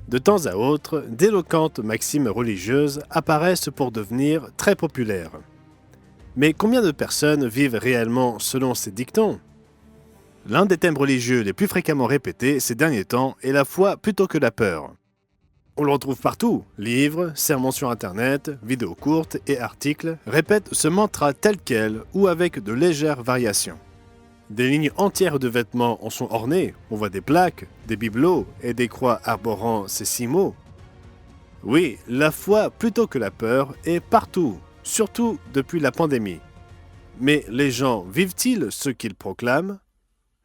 De temps à autre, d'éloquentes maximes religieuses apparaissent pour devenir très populaires. Mais combien de personnes vivent réellement selon ces dictons? L'un des thèmes religieux les plus fréquemment répétés ces derniers temps est la foi plutôt que la peur. On le retrouve partout, livres, sermons sur internet, vidéos courtes et articles répètent ce mantra tel quel ou avec de légères variations. Des lignes entières de vêtements en sont ornées, on voit des plaques, des bibelots et des croix arborant ces 6 mots. Oui, la foi plutôt que la peur est partout, surtout depuis la pandémie. Mais les gens vivent-ils ce qu'ils proclament?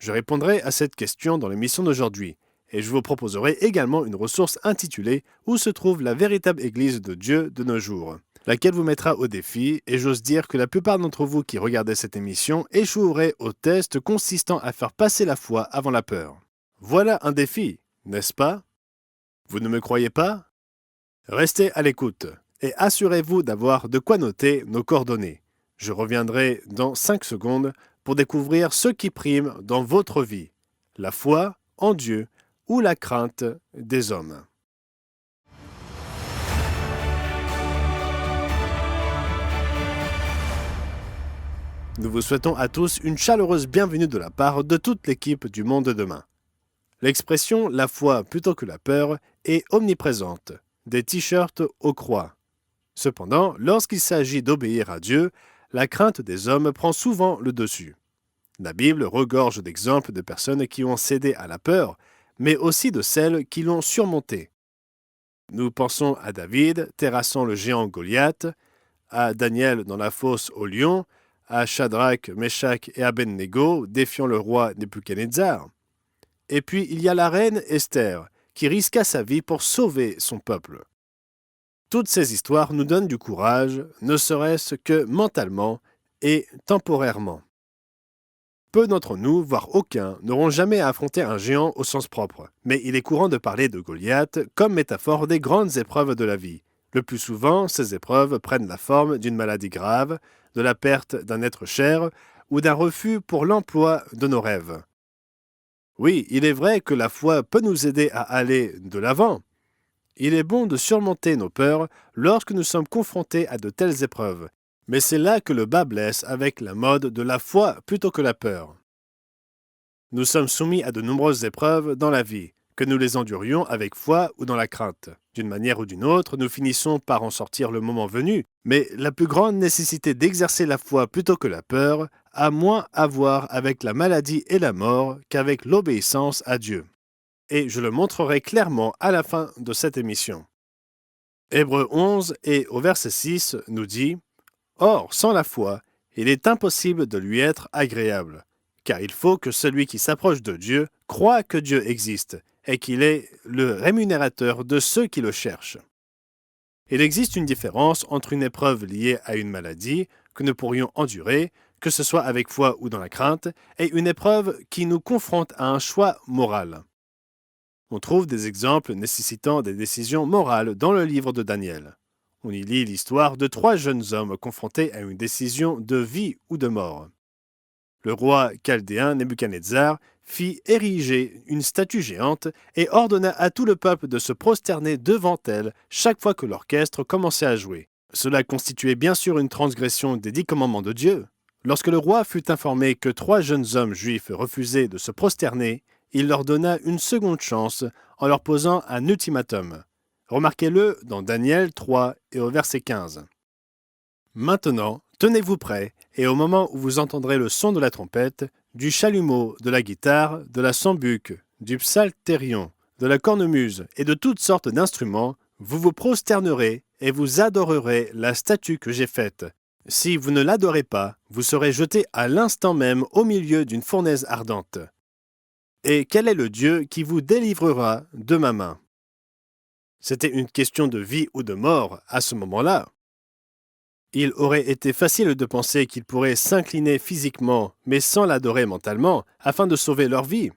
Je répondrai à cette question dans l'émission d'aujourd'hui, et je vous proposerai également une ressource intitulée « Où se trouve la véritable Église de Dieu de nos jours ?» laquelle vous mettra au défi, et j'ose dire que la plupart d'entre vous qui regardez cette émission échoueraient au test consistant à faire passer la foi avant la peur. Voilà un défi, n'est-ce pas? Vous ne me croyez pas? Restez à l'écoute, et assurez-vous d'avoir de quoi noter nos coordonnées. Je reviendrai dans 5 secondes pour découvrir ce qui prime dans votre vie, la foi en Dieu ou la crainte des hommes. Nous vous souhaitons à tous une chaleureuse bienvenue de la part de toute l'équipe du Monde de demain. L'expression « la foi plutôt que la peur » est omniprésente, des t-shirts aux croix. Cependant, lorsqu'il s'agit d'obéir à Dieu, la crainte des hommes prend souvent le dessus. La Bible regorge d'exemples de personnes qui ont cédé à la peur, mais aussi de celles qui l'ont surmontée. Nous pensons à David terrassant le géant Goliath, à Daniel dans la fosse au lion, à Shadrach, Meshach et Abednego défiant le roi Nebuchadnezzar. Et puis il y a la reine Esther, qui risqua sa vie pour sauver son peuple. Toutes ces histoires nous donnent du courage, ne serait-ce que mentalement et temporairement. Peu d'entre nous, voire aucun, n'auront jamais affronté un géant au sens propre, mais il est courant de parler de Goliath comme métaphore des grandes épreuves de la vie. Le plus souvent, ces épreuves prennent la forme d'une maladie grave, de la perte d'un être cher ou d'un refus pour l'emploi de nos rêves. Oui, il est vrai que la foi peut nous aider à aller de l'avant. Il est bon de surmonter nos peurs lorsque nous sommes confrontés à de telles épreuves, mais c'est là que le bât blesse avec la mode de la foi plutôt que la peur. Nous sommes soumis à de nombreuses épreuves dans la vie, que nous les endurions avec foi ou dans la crainte. D'une manière ou d'une autre, nous finissons par en sortir le moment venu, mais la plus grande nécessité d'exercer la foi plutôt que la peur a moins à voir avec la maladie et la mort qu'avec l'obéissance à Dieu. Et je le montrerai clairement à la fin de cette émission. Hébreux 11 et au verset 6 nous dit « Or, sans la foi, il est impossible de lui être agréable, car il faut que celui qui s'approche de Dieu croie que Dieu existe et qu'il est le rémunérateur de ceux qui le cherchent. » Il existe une différence entre une épreuve liée à une maladie que nous pourrions endurer, que ce soit avec foi ou dans la crainte, et une épreuve qui nous confronte à un choix moral. On trouve des exemples nécessitant des décisions morales dans le livre de Daniel. On y lit l'histoire de 3 jeunes hommes confrontés à une décision de vie ou de mort. Le roi chaldéen Nebuchadnezzar fit ériger une statue géante et ordonna à tout le peuple de se prosterner devant elle chaque fois que l'orchestre commençait à jouer. Cela constituait bien sûr une transgression des 10 commandements de Dieu. Lorsque le roi fut informé que 3 jeunes hommes juifs refusaient de se prosterner, il leur donna une seconde chance en leur posant un ultimatum. Remarquez-le dans Daniel 3 et au verset 15. Maintenant, tenez-vous prêts, et au moment où vous entendrez le son de la trompette, du chalumeau, de la guitare, de la sambuc, du psalterion, de la cornemuse et de toutes sortes d'instruments, vous vous prosternerez et vous adorerez la statue que j'ai faite. Si vous ne l'adorez pas, vous serez jeté à l'instant même au milieu d'une fournaise ardente. Et quel est le Dieu qui vous délivrera de ma main? C'était une question de vie ou de mort à ce moment-là. Il aurait été facile de penser qu'ils pourraient s'incliner physiquement, mais sans l'adorer mentalement, afin de sauver leur vie.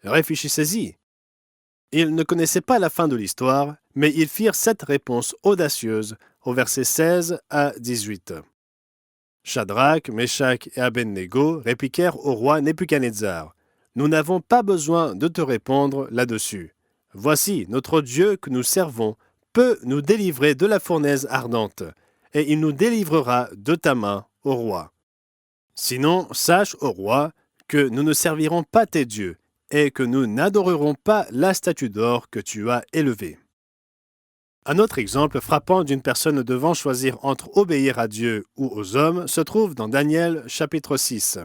Réfléchissez-y. Ils ne connaissaient pas la fin de l'histoire, mais ils firent cette réponse audacieuse au verset 16 à 18. Shadrach, Meshach et Abednego répliquèrent au roi Nebuchadnezzar. « Nous n'avons pas besoin de te répondre là-dessus. Voici, notre Dieu que nous servons peut nous délivrer de la fournaise ardente, et il nous délivrera de ta main, ô roi. Sinon, sache, ô roi, que nous ne servirons pas tes dieux, et que nous n'adorerons pas la statue d'or que tu as élevée. Un autre exemple frappant d'une personne devant choisir entre obéir à Dieu ou aux hommes se trouve dans Daniel chapitre 6.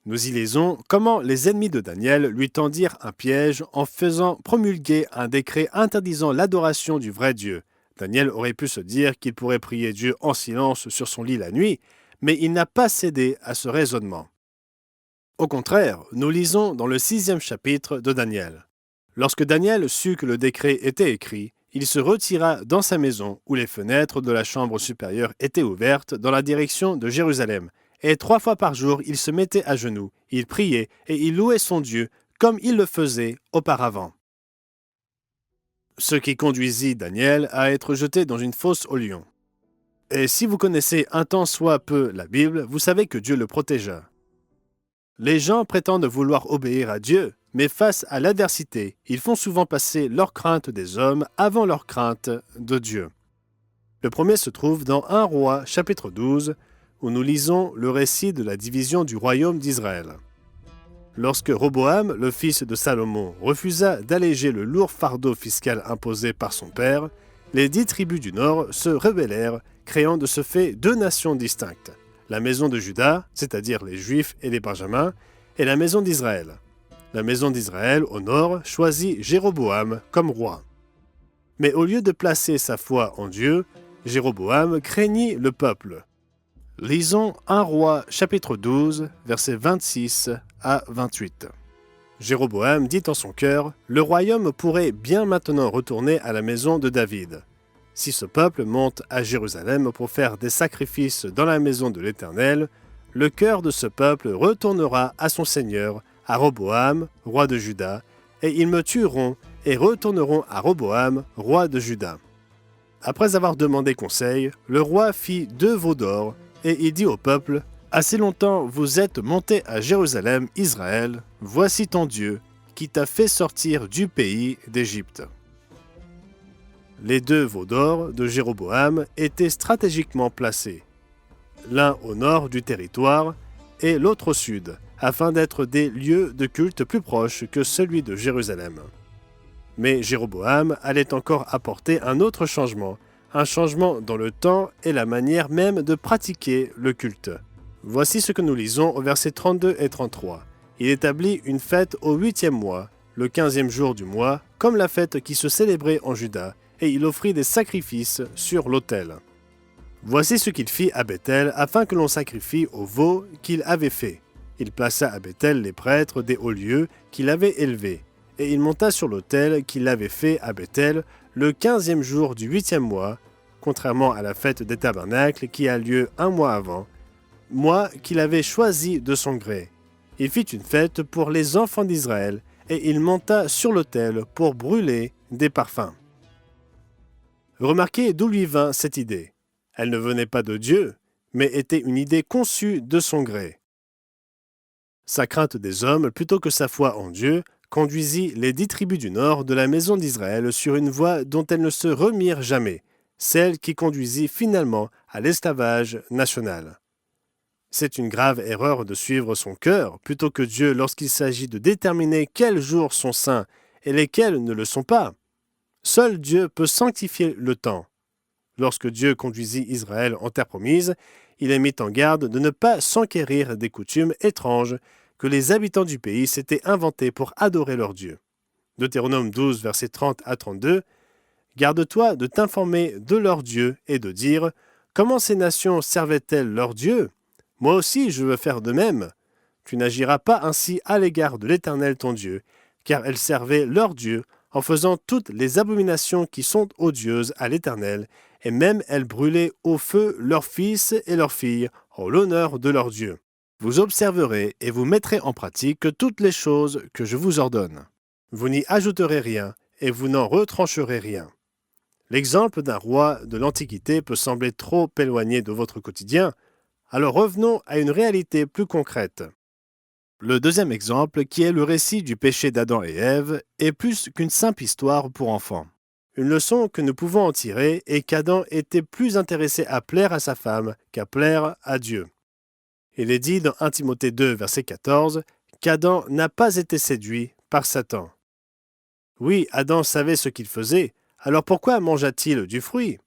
Nous y lisons comment les ennemis de Daniel lui tendirent un piège en faisant promulguer un décret interdisant l'adoration du vrai Dieu. Daniel aurait pu se dire qu'il pourrait prier Dieu en silence sur son lit la nuit, mais il n'a pas cédé à ce raisonnement. Au contraire, nous lisons dans le 6e chapitre de Daniel. Lorsque Daniel sut que le décret était écrit, il se retira dans sa maison où les fenêtres de la chambre supérieure étaient ouvertes dans la direction de Jérusalem. Et 3 fois par jour, il se mettait à genoux, il priait et il louait son Dieu comme il le faisait auparavant. Ce qui conduisit Daniel à être jeté dans une fosse aux lions. Et si vous connaissez un tant soit peu la Bible, vous savez que Dieu le protégea. Les gens prétendent vouloir obéir à Dieu, mais face à l'adversité, ils font souvent passer leur crainte des hommes avant leur crainte de Dieu. Le premier se trouve dans 1 Roi chapitre 12, où nous lisons le récit de la division du royaume d'Israël. Lorsque Roboam, le fils de Salomon, refusa d'alléger le lourd fardeau fiscal imposé par son père, les 10 tribus du nord se rebellèrent, créant de ce fait 2 nations distinctes, la maison de Juda, c'est-à-dire les Juifs et les Benjamins, et la maison d'Israël. La maison d'Israël, au nord, choisit Jéroboam comme roi. Mais au lieu de placer sa foi en Dieu, Jéroboam craignit le peuple. Lisons 1 Roi chapitre 12, versets 26 à 28. Jéroboam dit en son cœur, « Le royaume pourrait bien maintenant retourner à la maison de David. Si ce peuple monte à Jérusalem pour faire des sacrifices dans la maison de l'Éternel, le cœur de ce peuple retournera à son seigneur, à Roboam, roi de Juda, et ils me tueront et retourneront à Roboam, roi de Juda. » Après avoir demandé conseil, le roi fit 2 veaux d'or, et il dit au peuple, « Assez longtemps vous êtes montés à Jérusalem, Israël, voici ton Dieu, qui t'a fait sortir du pays d'Égypte. » Les 2 veaux d'or de Jéroboam étaient stratégiquement placés, l'un au nord du territoire et l'autre au sud, afin d'être des lieux de culte plus proches que celui de Jérusalem. Mais Jéroboam allait encore apporter un autre changement, un changement dans le temps et la manière même de pratiquer le culte. Voici ce que nous lisons au versets 32 et 33. Il établit une fête au 8e mois, le 15e jour du mois, comme la fête qui se célébrait en Juda, et il offrit des sacrifices sur l'autel. Voici ce qu'il fit à Béthel afin que l'on sacrifie au veau qu'il avait fait. Il plaça à Béthel les prêtres des hauts lieux qu'il avait élevés, et il monta sur l'autel qu'il avait fait à Béthel le 15e jour du 8e mois, contrairement à la fête des tabernacles qui a lieu 1 mois avant, mois qu'il avait choisi de son gré. Il fit une fête pour les enfants d'Israël, et il monta sur l'autel pour brûler des parfums. Remarquez d'où lui vint cette idée. Elle ne venait pas de Dieu, mais était une idée conçue de son gré. Sa crainte des hommes, plutôt que sa foi en Dieu, conduisit les 10 tribus du nord de la maison d'Israël sur une voie dont elles ne se remirent jamais, celle qui conduisit finalement à l'esclavage national. C'est une grave erreur de suivre son cœur plutôt que Dieu lorsqu'il s'agit de déterminer quels jours sont saints et lesquels ne le sont pas. Seul Dieu peut sanctifier le temps. Lorsque Dieu conduisit Israël en terre promise, il est mis en garde de ne pas s'enquérir des coutumes étranges que les habitants du pays s'étaient inventées pour adorer leur Dieu. Deutéronome 12, versets 30 à 32, « Garde-toi de t'informer de leur Dieu et de dire « Comment ces nations servaient-elles leur Dieu ? Moi aussi je veux faire de même. Tu n'agiras pas ainsi à l'égard de l'Éternel ton Dieu, car elles servaient leur Dieu en faisant toutes les abominations qui sont odieuses à l'Éternel, et même elles brûlaient au feu leurs fils et leurs filles en l'honneur de leur Dieu. Vous observerez et vous mettrez en pratique toutes les choses que je vous ordonne. Vous n'y ajouterez rien, et vous n'en retrancherez rien. » L'exemple d'un roi de l'Antiquité peut sembler trop éloigné de votre quotidien, alors revenons à une réalité plus concrète. Le deuxième exemple, qui est le récit du péché d'Adam et Ève, est plus qu'une simple histoire pour enfants. Une leçon que nous pouvons en tirer est qu'Adam était plus intéressé à plaire à sa femme qu'à plaire à Dieu. Il est dit dans 1 Timothée 2, verset 14, qu'Adam n'a pas été séduit par Satan. Oui, Adam savait ce qu'il faisait, alors pourquoi mangea-t-il du fruit?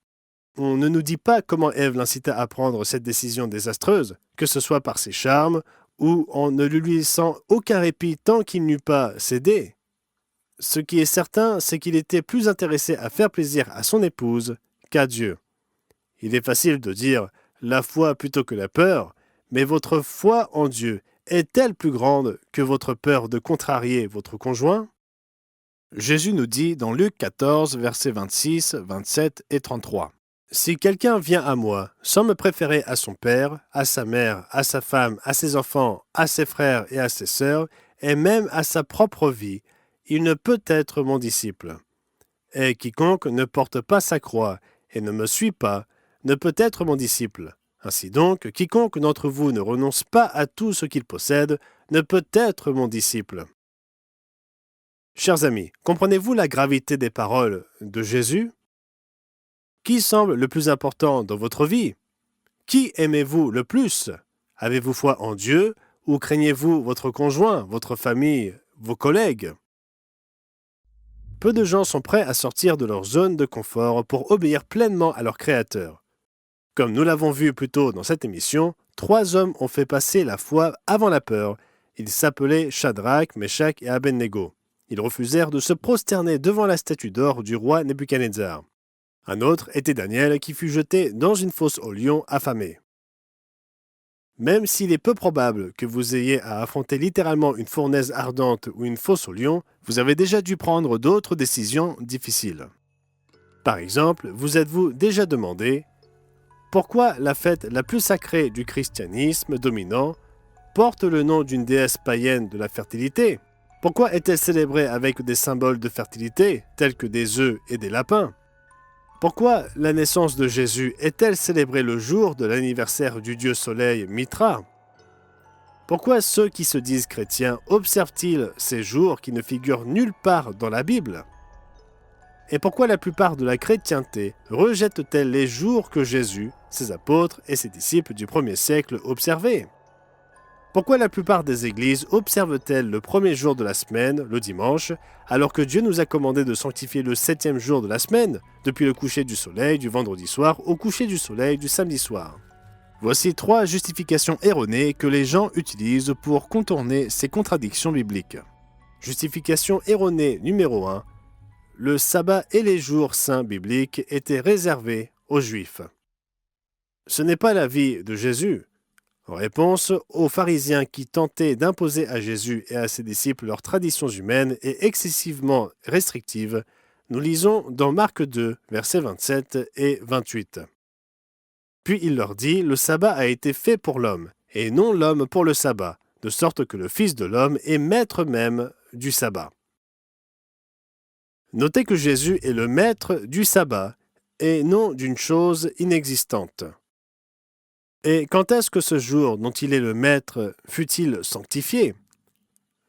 On ne nous dit pas comment Ève l'incita à prendre cette décision désastreuse, que ce soit par ses charmes ou en ne lui laissant aucun répit tant qu'il n'eût pas cédé. Ce qui est certain, c'est qu'il était plus intéressé à faire plaisir à son épouse qu'à Dieu. Il est facile de dire « la foi plutôt que la peur », mais votre foi en Dieu est-elle plus grande que votre peur de contrarier votre conjoint? Jésus nous dit dans Luc 14, versets 26, 27 et 33. « Si quelqu'un vient à moi sans me préférer à son père, à sa mère, à sa femme, à ses enfants, à ses frères et à ses sœurs, et même à sa propre vie, il ne peut être mon disciple. Et quiconque ne porte pas sa croix et ne me suit pas, ne peut être mon disciple. Ainsi donc, quiconque d'entre vous ne renonce pas à tout ce qu'il possède, ne peut être mon disciple. » Chers amis, comprenez-vous la gravité des paroles de Jésus? Qui semble le plus important dans votre vie? Qui aimez-vous le plus? Avez-vous foi en Dieu ou craignez-vous votre conjoint, votre famille, vos collègues? Peu de gens sont prêts à sortir de leur zone de confort pour obéir pleinement à leur Créateur. Comme nous l'avons vu plus tôt dans cette émission, 3 hommes ont fait passer la foi avant la peur. Ils s'appelaient Shadrach, Meshach et Abednego. Ils refusèrent de se prosterner devant la statue d'or du roi Nebuchadnezzar. Un autre était Daniel qui fut jeté dans une fosse aux lions affamé. Même s'il est peu probable que vous ayez à affronter littéralement une fournaise ardente ou une fosse aux lions, vous avez déjà dû prendre d'autres décisions difficiles. Par exemple, vous êtes-vous déjà demandé pourquoi la fête la plus sacrée du christianisme dominant porte le nom d'une déesse païenne de la fertilité? Pourquoi est-elle célébrée avec des symboles de fertilité, tels que des œufs et des lapins? Pourquoi la naissance de Jésus est-elle célébrée le jour de l'anniversaire du dieu soleil Mitra? Pourquoi ceux qui se disent chrétiens observent-ils ces jours qui ne figurent nulle part dans la Bible? Et pourquoi la plupart de la chrétienté rejette-t-elle les jours que Jésus, ses apôtres et ses disciples du 1er siècle observaient? Pourquoi la plupart des églises observent-elles le premier jour de la semaine, le dimanche, alors que Dieu nous a commandé de sanctifier le 7e jour de la semaine, depuis le coucher du soleil du vendredi soir au coucher du soleil du samedi soir? Voici 3 justifications erronées que les gens utilisent pour contourner ces contradictions bibliques. Justification erronée numéro 1. Le sabbat et les jours saints bibliques étaient réservés aux Juifs. Ce n'est pas l'avis de Jésus. En réponse aux pharisiens qui tentaient d'imposer à Jésus et à ses disciples leurs traditions humaines et excessivement restrictives, nous lisons dans Marc 2, versets 27 et 28. Puis il leur dit, « Le sabbat a été fait pour l'homme, et non l'homme pour le sabbat, de sorte que le Fils de l'homme est maître même du sabbat. » Notez que Jésus est le maître du sabbat, et non d'une chose inexistante. Et quand est-ce que ce jour dont il est le maître fut-il sanctifié?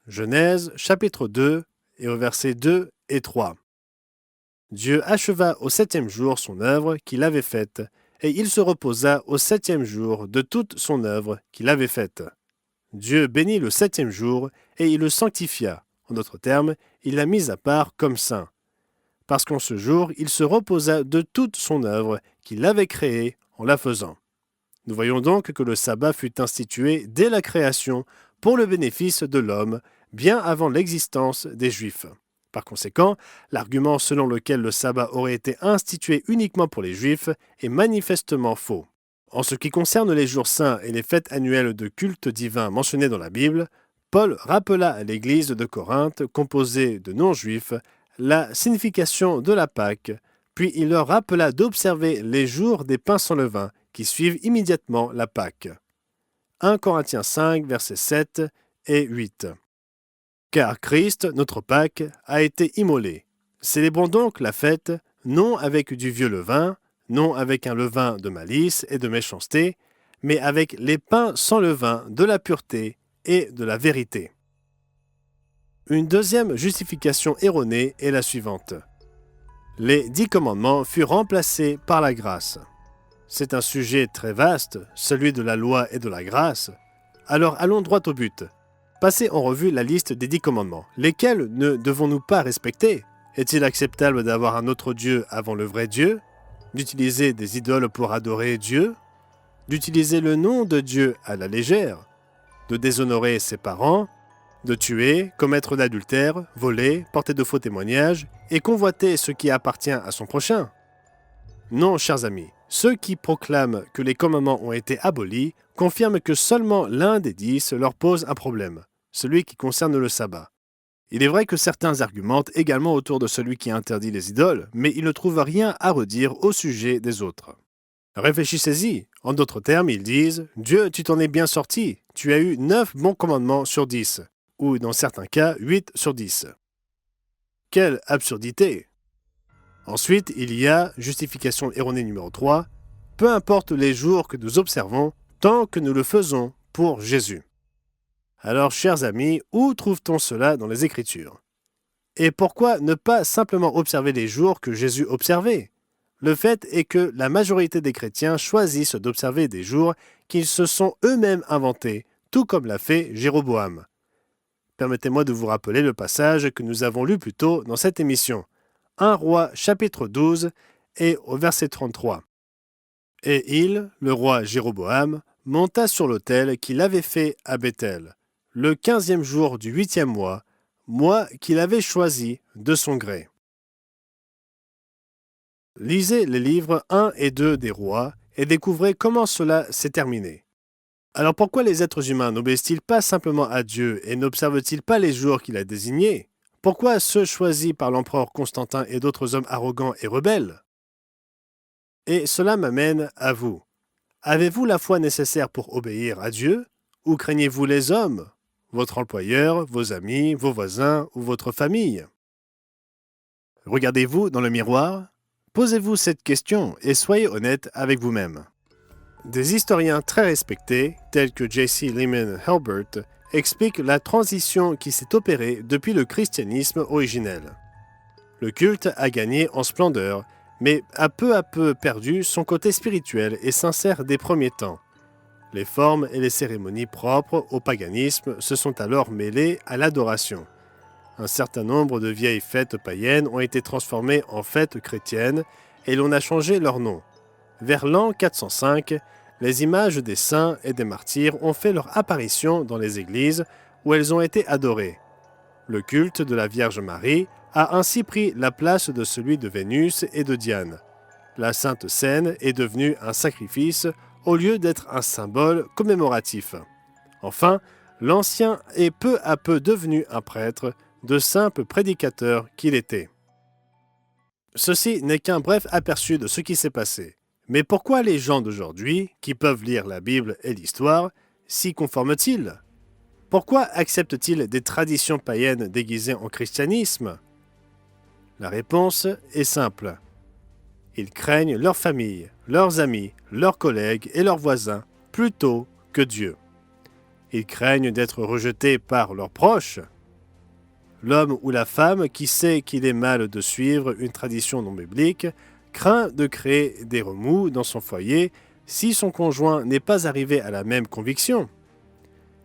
Genèse chapitre 2 et au verset 2 et 3. Dieu acheva au 7e jour son œuvre qu'il avait faite, et il se reposa au 7e jour de toute son œuvre qu'il avait faite. Dieu bénit le 7e jour et il le sanctifia. En d'autres termes, il l'a mis à part comme saint. Parce qu'en ce jour, il se reposa de toute son œuvre qu'il avait créée en la faisant. Nous voyons donc que le sabbat fut institué dès la création pour le bénéfice de l'homme, bien avant l'existence des Juifs. Par conséquent, l'argument selon lequel le sabbat aurait été institué uniquement pour les Juifs est manifestement faux. En ce qui concerne les jours saints et les fêtes annuelles de culte divin mentionnées dans la Bible, Paul rappela à l'Église de Corinthe, composée de non-Juifs, la signification de la Pâque, puis il leur rappela d'observer les jours des pains sans levain, qui suivent immédiatement la Pâque. 1 Corinthiens 5, versets 7 et 8. Car Christ, notre Pâque, a été immolé. Célébrons donc la fête, non avec du vieux levain, non avec un levain de malice et de méchanceté, mais avec les pains sans levain de la pureté et de la vérité. Une deuxième justification erronée est la suivante. Les 10 commandements furent remplacés par la grâce. C'est un sujet très vaste, celui de la loi et de la grâce. Alors allons droit au but. Passez en revue la liste des 10 commandements. Lesquels ne devons-nous pas respecter? Est-il acceptable d'avoir un autre Dieu avant le vrai Dieu? D'utiliser des idoles pour adorer Dieu? D'utiliser le nom de Dieu à la légère? De déshonorer ses parents? De tuer, commettre l'adultère, voler, porter de faux témoignages et convoiter ce qui appartient à son prochain? Non, chers amis, ceux qui proclament que les commandements ont été abolis confirment que seulement l'un des 10 leur pose un problème, celui qui concerne le sabbat. Il est vrai que certains argumentent également autour de celui qui interdit les idoles, mais ils ne trouvent rien à redire au sujet des autres. Réfléchissez-y. En d'autres termes, ils disent « Dieu, tu t'en es bien sorti. Tu as eu 9 bons commandements sur 10. » ou dans certains cas 8 sur 10. Quelle absurdité! Ensuite, il y a, justification erronée numéro 3, peu importe les jours que nous observons, tant que nous le faisons pour Jésus. Alors, chers amis, où trouve-t-on cela dans les Écritures? Et pourquoi ne pas simplement observer les jours que Jésus observait? Le fait est que la majorité des chrétiens choisissent d'observer des jours qu'ils se sont eux-mêmes inventés, tout comme l'a fait Jéroboam. Permettez-moi de vous rappeler le passage que nous avons lu plus tôt dans cette émission. 1 Roi chapitre 12 et au verset 33. « Et il, le roi Jéroboam, monta sur l'autel qu'il avait fait à Béthel, le 15e jour du 8e mois qu'il avait choisi de son gré. » Lisez les livres 1 et 2 des rois et découvrez comment cela s'est terminé. Alors pourquoi les êtres humains n'obéissent-ils pas simplement à Dieu et n'observent-ils pas les jours qu'il a désignés? Pourquoi ceux choisis par l'empereur Constantin et d'autres hommes arrogants et rebelles? Et cela m'amène à vous. Avez-vous la foi nécessaire pour obéir à Dieu? Ou craignez-vous les hommes, votre employeur, vos amis, vos voisins ou votre famille? Regardez-vous dans le miroir? Posez-vous cette question et soyez honnête avec vous-même. Des historiens très respectés, tels que J.C. Lyman Helbert, expliquent la transition qui s'est opérée depuis le christianisme originel. Le culte a gagné en splendeur, mais a peu à peu perdu son côté spirituel et sincère des premiers temps. Les formes et les cérémonies propres au paganisme se sont alors mêlées à l'adoration. Un certain nombre de vieilles fêtes païennes ont été transformées en fêtes chrétiennes et l'on a changé leur nom. Vers l'an 405, les images des saints et des martyrs ont fait leur apparition dans les églises où elles ont été adorées. Le culte de la Vierge Marie a ainsi pris la place de celui de Vénus et de Diane. La Sainte Seine est devenue un sacrifice au lieu d'être un symbole commémoratif. Enfin, l'Ancien est peu à peu devenu un prêtre, de simple prédicateur qu'il était. Ceci n'est qu'un bref aperçu de ce qui s'est passé. Mais pourquoi les gens d'aujourd'hui, qui peuvent lire la Bible et l'histoire, s'y conforment-ils? Pourquoi acceptent-ils des traditions païennes déguisées en christianisme? La réponse est simple. Ils craignent leur famille, leurs amis, leurs collègues et leurs voisins plutôt que Dieu. Ils craignent d'être rejetés par leurs proches. L'homme ou la femme qui sait qu'il est mal de suivre une tradition non biblique craint de créer des remous dans son foyer si son conjoint n'est pas arrivé à la même conviction.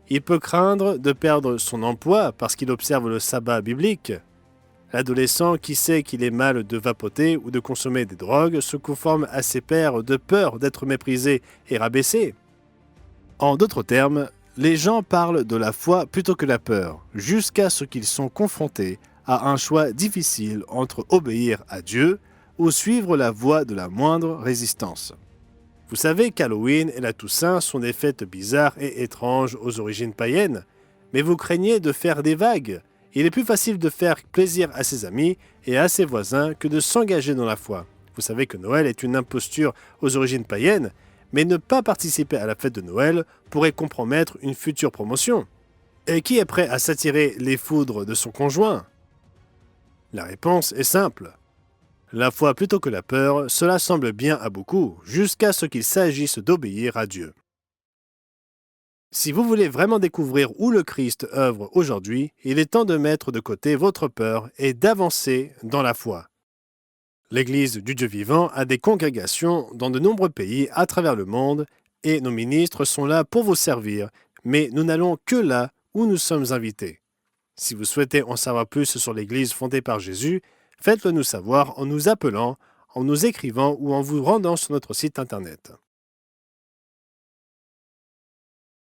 Il peut craindre de perdre son emploi parce qu'il observe le sabbat biblique. L'adolescent qui sait qu'il est mal de vapoter ou de consommer des drogues se conforme à ses pairs de peur d'être méprisé et rabaissé. En d'autres termes, les gens parlent de la foi plutôt que la peur, jusqu'à ce qu'ils sont confrontés à un choix difficile entre obéir à Dieu ou suivre la voie de la moindre résistance. Vous savez qu'Halloween et la Toussaint sont des fêtes bizarres et étranges aux origines païennes, mais vous craignez de faire des vagues. Il est plus facile de faire plaisir à ses amis et à ses voisins que de s'engager dans la foi. Vous savez que Noël est une imposture aux origines païennes, mais ne pas participer à la fête de Noël pourrait compromettre une future promotion. Et qui est prêt à s'attirer les foudres de son conjoint? La réponse est simple. La foi plutôt que la peur, cela semble bien à beaucoup, jusqu'à ce qu'il s'agisse d'obéir à Dieu. Si vous voulez vraiment découvrir où le Christ œuvre aujourd'hui, il est temps de mettre de côté votre peur et d'avancer dans la foi. L'Église du Dieu vivant a des congrégations dans de nombreux pays à travers le monde et nos ministres sont là pour vous servir, mais nous n'allons que là où nous sommes invités. Si vous souhaitez en savoir plus sur l'Église fondée par Jésus, faites-le nous savoir en nous appelant, en nous écrivant ou en vous rendant sur notre site Internet.